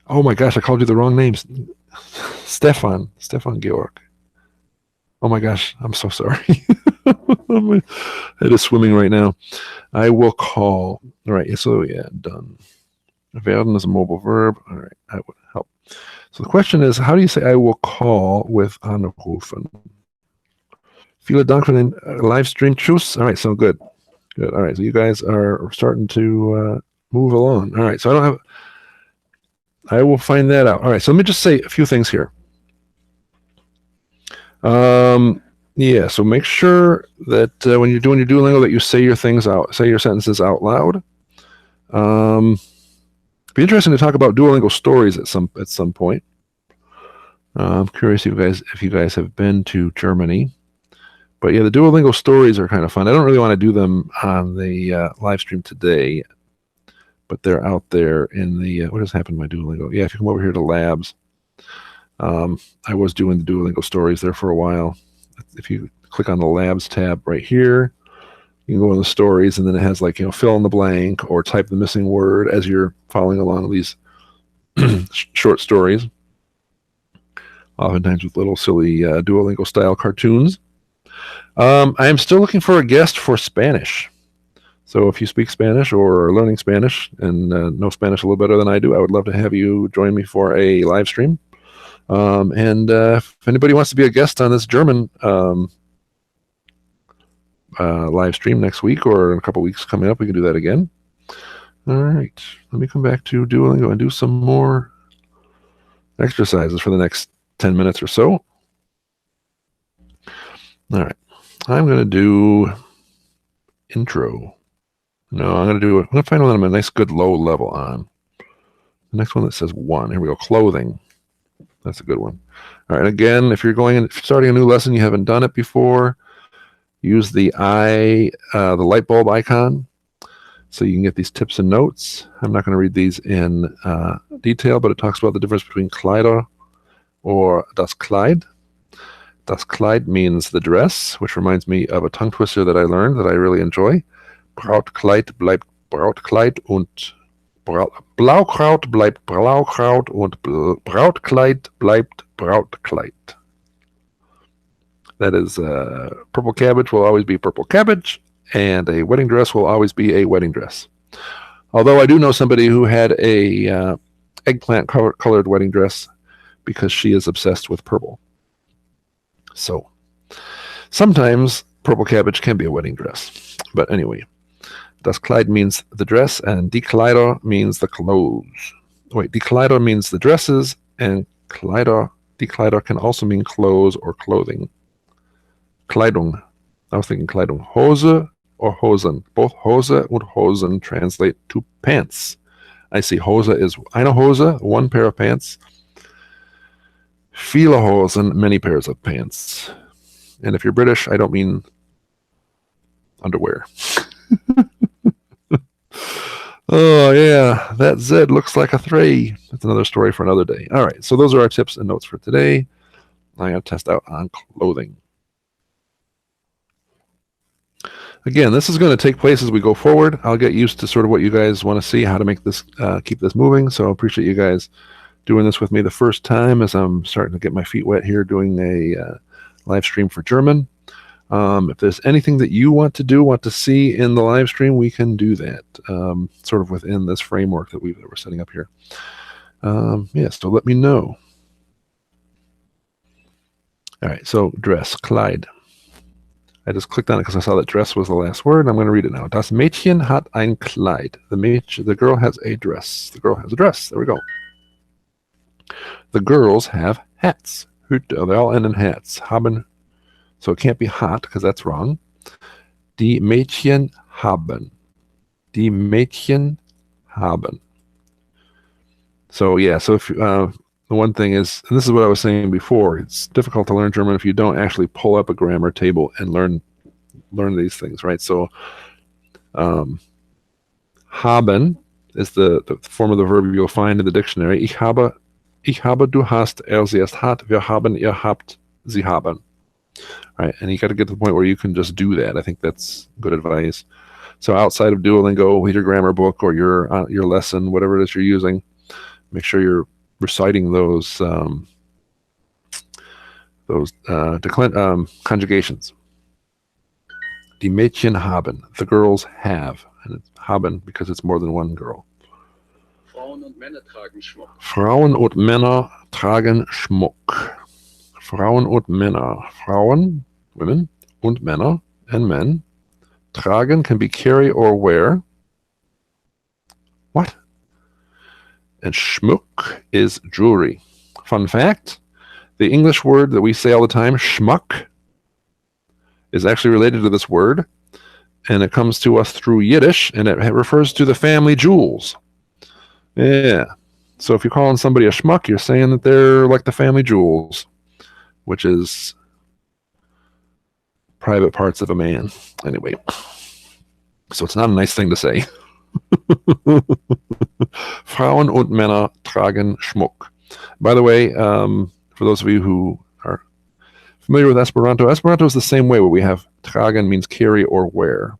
oh my gosh, I called you the wrong names. Stefan Georg. Oh my gosh, I'm so sorry. My head is swimming right now. I will call. All right, so yeah, done. Werden is a mobile verb. All right, I would help. So the question is, how do you say I will call with anrufen? Vielen Dank für den Livestream. Tschüss. All right, so good. All right, so you guys are starting to move along. All right, so I will find that out. All right, so let me just say a few things here. Yeah, so make sure that when you're doing your Duolingo that you say your sentences out loud. Be interesting to talk about Duolingo stories at some point. I'm curious if you guys have been to Germany. But yeah, the Duolingo stories are kind of fun. I don't really want to do them on the live stream today, but they're out there in the, what has happened to my Duolingo? Yeah, if you come over here to labs, I was doing the Duolingo stories there for a while. If you click on the labs tab right here, you can go in the stories, and then it has, like, fill in the blank or type the missing word as you're following along these short stories, oftentimes with little silly Duolingo style cartoons. I am still looking for a guest for Spanish. So if you speak Spanish or are learning Spanish and know Spanish a little better than I do, I would love to have you join me for a live stream. And if anybody wants to be a guest on this German live stream next week or in a couple weeks coming up, we can do that again. All right, let me come back to Duolingo and do some more exercises for the next 10 minutes or so. All right, I'm going to do intro. No, I'm going to find one that I'm a nice good low level on. The next one that says 1. Here we go, clothing. That's a good one. All right, again, if you're starting a new lesson, you haven't done it before, use the light bulb icon so you can get these tips and notes. I'm not going to read these in detail, but it talks about the difference between Kleider or das Kleid. Das Kleid means the dress, which reminds me of a tongue twister that I learned that I really enjoy. Brautkleid bleibt Brautkleid und Blaukraut bleibt Blaukraut und Brautkleid bleibt Brautkleid. That is, purple cabbage will always be purple cabbage, and a wedding dress will always be a wedding dress. Although I do know somebody who had a eggplant colored wedding dress because she is obsessed with purple. So sometimes purple cabbage can be a wedding dress. But anyway, das Kleid means the dress, and die Kleider means the clothes. Wait, die Kleider means the dresses, and die Kleider can also mean clothes or clothing. Kleidung. I was thinking Kleidung. Hose or Hosen. Both Hose and Hosen translate to pants. I see Hose is eine Hose, one pair of pants. viele Hosen, many pairs of pants. And if you're British, I don't mean underwear. Oh, yeah, that Z looks like a 3. That's another story for another day. All right, so those are our tips and notes for today. I'm going to test out on clothing. Again, this is going to take place as we go forward. I'll get used to sort of what you guys want to see, how to make this, keep this moving. So I appreciate you guys doing this with me the first time as I'm starting to get my feet wet here doing a live stream for German. If there's anything that you want to see in the live stream, we can do that, sort of within this framework that we're setting up here. Yes, so let me know. All right, so dress, Kleid. I just clicked on it because I saw that dress was the last word. I'm going to read it now. Das Mädchen hat ein Kleid. The girl has a dress. The girl has a dress. There we go. The girls have hats. Hüte. They all end in hats. Haben. So it can't be hat because that's wrong. Die Mädchen haben. Die Mädchen haben. So yeah, so if the one thing is, and this is what I was saying before, it's difficult to learn German if you don't actually pull up a grammar table and learn these things, right? So haben is the form of the verb you'll find in the dictionary. Ich habe, du hast, sie es hat, wir haben, ihr habt, sie haben. Right, and you got to get to the point where you can just do that. I think that's good advice. So outside of Duolingo, with your grammar book or your lesson, whatever it is you're using, make sure you're reciting those conjugations. Die Mädchen haben. The girls have. And it's haben because it's more than one girl. Frauen und Männer tragen Schmuck. Frauen und Männer tragen Schmuck. Frauen und Männer. Frauen, women, und Männer, and men. Tragen can be carry or wear. What? And Schmuck is jewelry. Fun fact, the English word that we say all the time, schmuck, is actually related to this word, and it comes to us through Yiddish, and it refers to the family jewels. Yeah. So if you're calling somebody a schmuck, you're saying that they're like the family jewels, which is private parts of a man. Anyway, so it's not a nice thing to say. Frauen und Männer tragen Schmuck. By the way, for those of you who are familiar with Esperanto, Esperanto is the same way, where we have tragen means carry or wear.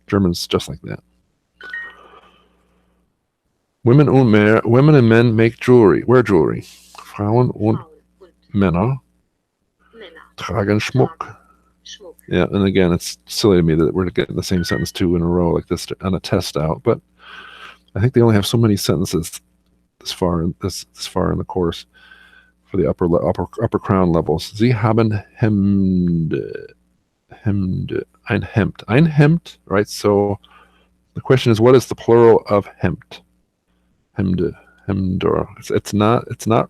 German's just like that. Women and men make jewelry, wear jewelry. Frauen und Männer tragen Schmuck. Yeah, and again, it's silly to me that we're getting the same sentence 2 in a row like this on a test out, but I think they only have so many sentences this far in the course for the upper crown levels. Sie haben Hemd, ein Hemd, right? So the question is, what is the plural of Hemd? Hemde, Hemdor. It's not it's not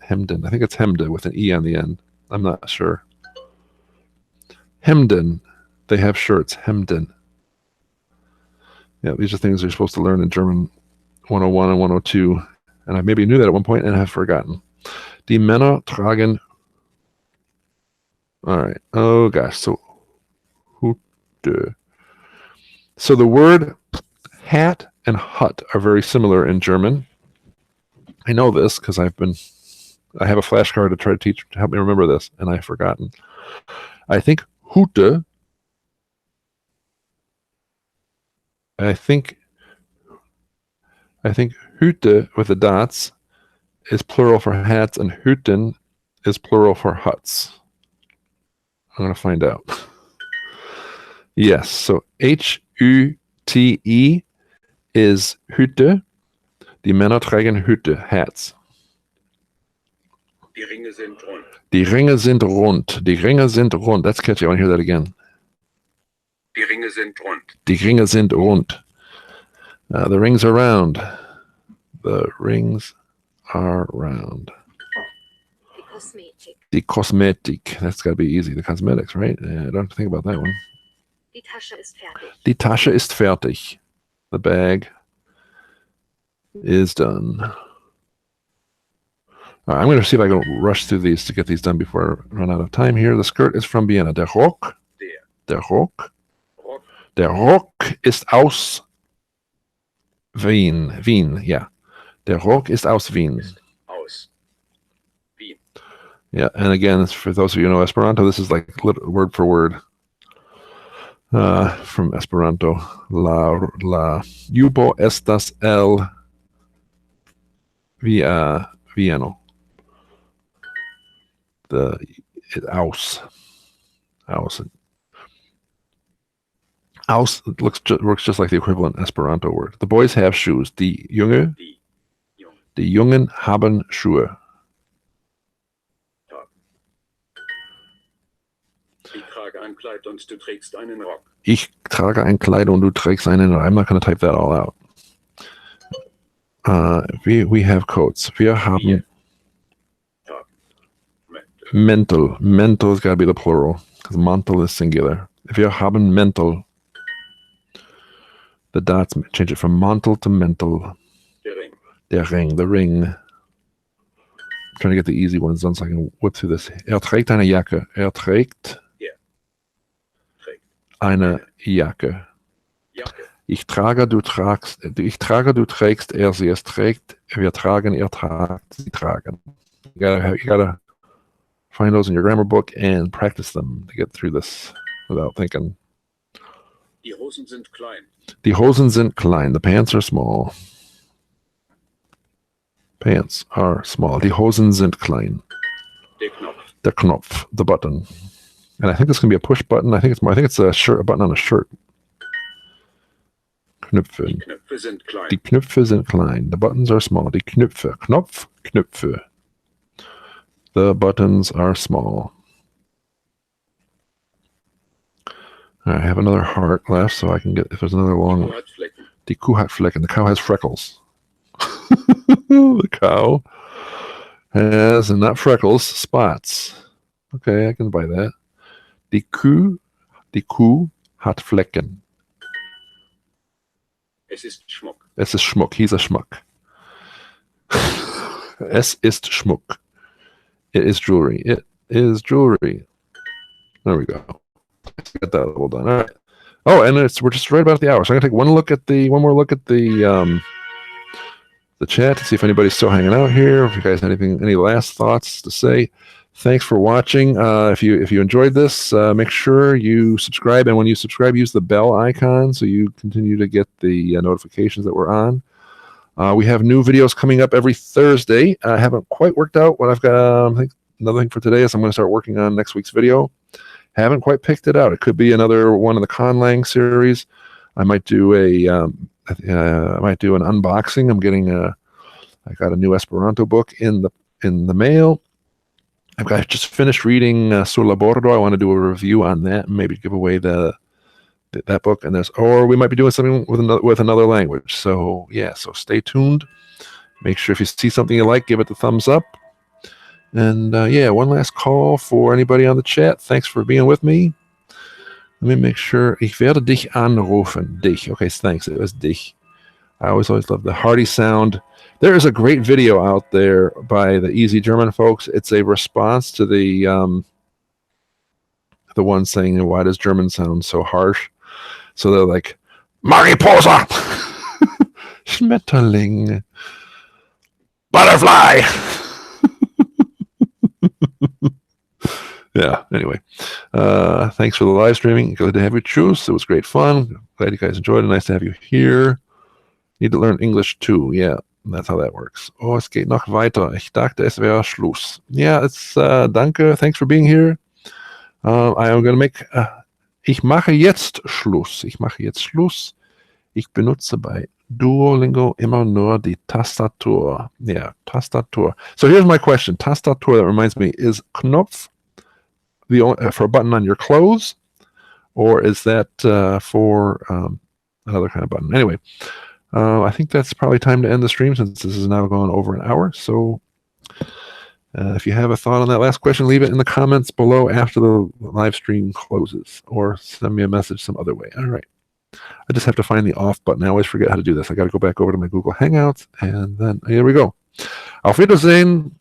Hemden. I think it's Hemde with an E on the end. I'm not sure. Hemden. They have shirts. Hemden. Yeah, these are things you're supposed to learn in German 101 and 102. And I maybe knew that at one point and have forgotten. Die Männer tragen. All right. Oh, gosh. So, Hute. So the word hat and hut are very similar in German. I know this because I have a flashcard to try to help me remember this, and I've forgotten. I think Hute. I think Hüte with the dots is plural for hats, and Hüten is plural for huts. I'm going to find out. Yes, so Hüte is Hüte. Die Männer tragen Hüte, hats. Die Ringe sind rund. Die Ringe sind rund. Die Ringe sind rund. That's catchy. I want to hear that again. Die Ringe sind rund. Die Ringe sind rund. The rings are round. The rings are round. Die Kosmetik. Die Kosmetik. That's got to be easy. The cosmetics, right? I don't have to think about that one. Die Tasche ist fertig. Die Tasche ist fertig. The bag is done. I'm going to see if I can rush through these to get these done before I run out of time here. The skirt is from Vienna. Der Rock. Der Rock. Rock Der Rock ist aus Wien. Wien, yeah. Der Rock ist aus Wien. ist aus Wien. Yeah, and again, for those of you who know Esperanto, this is like word for word from Esperanto. La jubo estas el Vieno. The aus. Aus works just like the equivalent Esperanto word. The boys have shoes. Die Jungen haben Schuhe. Ich trage ein Kleid und du trägst einen Rock. Ich trage ein Kleid und du trägst einen. I'm not going to type that all out. We have coats. Wir haben Mäntel. Mäntel's got to be the plural because Mantel is singular. Wir haben Mäntel. The dots change it from Mantel to Mäntel. Der Ring. The ring. I'm trying to get the easy ones done so I can whip through this. Trägt eine Jacke. Trägt eine Jacke. Ich trage, du tragst. Ich trage, du trägst. Sie es trägt. Wir tragen, tragt, sie tragen. You gotta find those in your grammar book and practice them to get through this without thinking. Die Hosen sind klein. Die Hosen sind klein. The pants are small. Pants are small. Die Hosen sind klein. Der Knopf, the button. And I think this can be a push button. I think it's a shirt, a button on a shirt. Knöpfe. Die Knöpfe sind klein. Die Knöpfe sind klein. The buttons are small. Die Knöpfe. Knopf, Knöpfe. The buttons are small. I have another heart left, so I can get, if there's another long. Die Kuh hat Flecken. The cow has freckles. The cow has, and not freckles, spots. Okay, I can buy that. Die Kuh hat Flecken. Es ist Schmuck. Es ist Schmuck. He's a Schmuck. Es ist Schmuck. It is jewelry. It is jewelry. There we go. Get that all done. All right. Oh, and we're just right about the hour. So I'm gonna take one more look at the chat to see if anybody's still hanging out here. If you guys have any last thoughts to say. Thanks for watching. If you enjoyed this, make sure you subscribe, and when you subscribe, use the bell icon so you continue to get the notifications that we're on. We have new videos coming up every Thursday. I haven't quite worked out what I've got. I think another thing for today is I'm going to start working on next week's video. Haven't quite picked it out. It could be another one of the Conlang series. I might do an unboxing. I got a new Esperanto book in the mail. I've just finished reading Sur la Bordo. I want to do a review on that and maybe give away that book. Or we might be doing something with another language. So yeah, so stay tuned. Make sure if you see something you like, give it the thumbs up. And yeah, one last call for anybody on the chat. Thanks for being with me. Let me make sure. Ich werde dich anrufen. Dich. Okay, thanks. It was dich. I always love the hearty sound. There is a great video out there by the Easy German folks. It's a response to the one saying, "Why does German sound so harsh?" So they're like, "Mariposa, Schmetterling, butterfly." Yeah. Anyway, thanks for the live streaming. Good to have you choose. It was great fun. Glad you guys enjoyed it. Nice to have you here. Need to learn English too. Yeah. That's how that works. Oh, es geht noch weiter. Ich dachte, es wäre Schluss. Yeah, it's danke. Thanks for being here. I am going to make ich mache jetzt Schluss. Ich mache jetzt Schluss. Ich benutze bei Duolingo immer nur die Tastatur. Yeah, Tastatur. So here's my question. Tastatur, that reminds me, is Knopf for a button on your clothes, or is that for another kind of button? Anyway, I think that's probably time to end the stream since this is now going over an hour. So if you have a thought on that last question, leave it in the comments below after the live stream closes, or send me a message some other way. All right. I just have to find the off button. I always forget how to do this. I got to go back over to my Google Hangouts, and then here we go. Auf Wiedersehen.